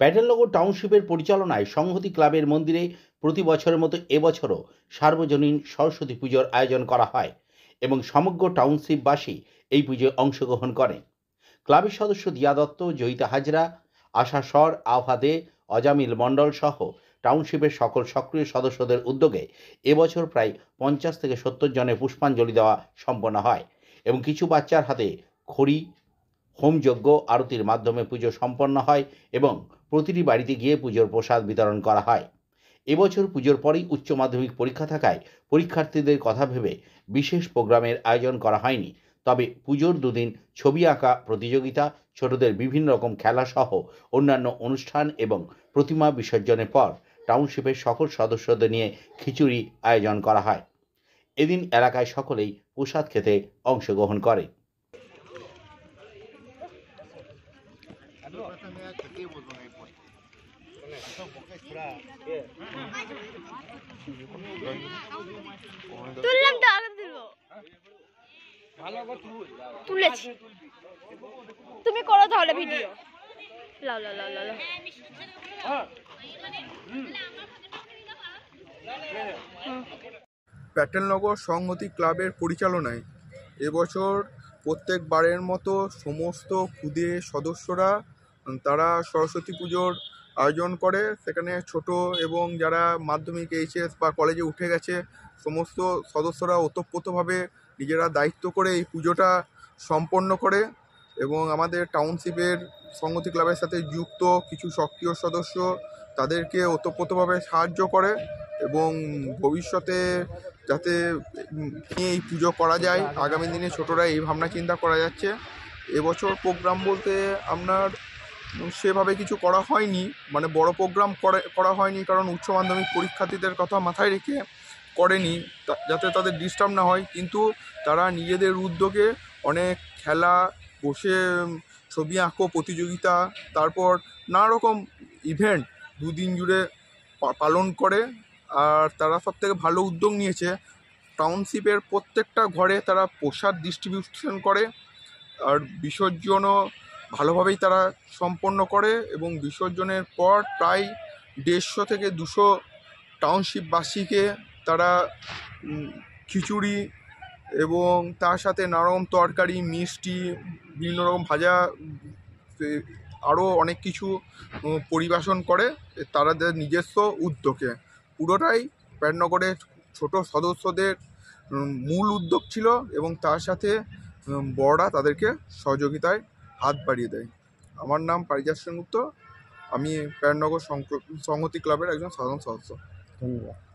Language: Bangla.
প্যাটেলনগর টাউনশিপের পরিচালনায় সংহতি ক্লাবের মন্দিরে প্রতি বছরের মতো এবছরও সার্বজনীন সরস্বতী পুজোর আয়োজন করা হয় এবং সমগ্র টাউনশিপবাসী এই পুজোয় অংশগ্রহণ করেন। ক্লাবের সদস্য দিয়া দত্ত, জয়িতা হাজরা, আশা স্বর, আভা দে, অজামিল মণ্ডল সহ টাউনশিপের সকল সক্রিয় সদস্যদের উদ্যোগে এবছর প্রায় 50 থেকে 70 জনের পুষ্পাঞ্জলি দেওয়া সম্পন্ন হয় এবং কিছু বাচ্চার হাতে খড়ি, হোমযজ্ঞ, আরতির মাধ্যমে পুজো সম্পন্ন হয় এবং প্রতিটি বাড়িতে গিয়ে পুজোর প্রসাদ বিতরণ করা হয়। এবছর পুজোর পরেই উচ্চ মাধ্যমিক পরীক্ষা থাকায় পরীক্ষার্থীদের কথা ভেবে বিশেষ প্রোগ্রামের আয়োজন করা হয়নি। তবে পুজোর দুদিন ছবি আঁকা প্রতিযোগিতা, ছোটদের বিভিন্ন রকম খেলা সহ অন্যান্য অনুষ্ঠান এবং প্রতিমা বিসর্জনের পর টাউনশিপের সকল সদস্যদের নিয়ে খিচুড়ি আয়োজন করা হয়। এদিন এলাকায় সকলেই প্রসাদ খেতে অংশগ্রহণ করে। তুললাম তো আগে তুলবো, তুলেছি। তুমি করো তাহলে ভিডিও। লাও লাও লাও লাও। প্যাটেলনগর সংহতি ক্লাবের পরিচালনায় এবছর প্রত্যেকবারের মতো সমস্ত ক্ষুদে সদস্যরা তারা সরস্বতী পুজোর আয়োজন করে। সেখানে ছোট এবং যারা মাধ্যমিক, এইচএস বা কলেজে উঠে গেছে সমস্ত সদস্যরা ওতপ্রোতভাবে নিজেরা দায়িত্ব করে এই পুজোটা সম্পন্ন করে এবং আমাদের টাউনশিপের সংহতি ক্লাবের সাথে যুক্ত কিছু সক্রিয় সদস্য তাদেরকে ওতপ্রোতভাবে সাহায্য করে এবং ভবিষ্যতে যাতে এই পুজো করা যায়, আগামী দিনে ছোটরা এই ভাবনা চিন্তা করা যাচ্ছে। এবছর প্রোগ্রাম বলতে আপনার সেভাবে কিছু করা হয়নি, মানে বড় প্রোগ্রাম করা হয়নি, কারণ উচ্চ মাধ্যমিক পরীক্ষার্থীদের কথা মাথায় রেখে করেনি যাতে তাদের ডিস্টার্ব না হয়। কিন্তু তারা নিজেদের উদ্যোগে অনেক খেলা, বসে ছবি আঁকো প্রতিযোগিতা, তারপর নানা রকম ইভেন্ট দুদিন জুড়ে পালন করে। আর তারা সবথেকে ভালো উদ্যোগ নিয়েছে, টাউনশিপের প্রত্যেকটা ঘরে তারা প্রসাদ ডিস্ট্রিবিউশন করে আর বিসর্জনও ভালোভাবেই তারা সম্পন্ন করে এবং বিসর্জনের পর প্রায় 150 থেকে 200 টাউনশিপবাসীকে তারা খিচুড়ি এবং তার সাথে নানা রকম তরকারি, মিষ্টি, বিভিন্ন রকম ভাজা, আরও অনেক কিছু পরিবেশন করে তাদের নিজস্ব উদ্যোগে। পুরোটাই প্যাটেলনগরের ছোট সদস্যদের মূল উদ্যোগ ছিল এবং তার সাথে বড়রা তাদেরকে সহযোগিতায় হাত বাড়িয়ে দেয়। আমার নাম পারিজাত সেনগুপ্ত, আমি প্যাটেলনগর সংহতি ক্লাবের একজন সাধারণ সদস্য। ধন্যবাদ।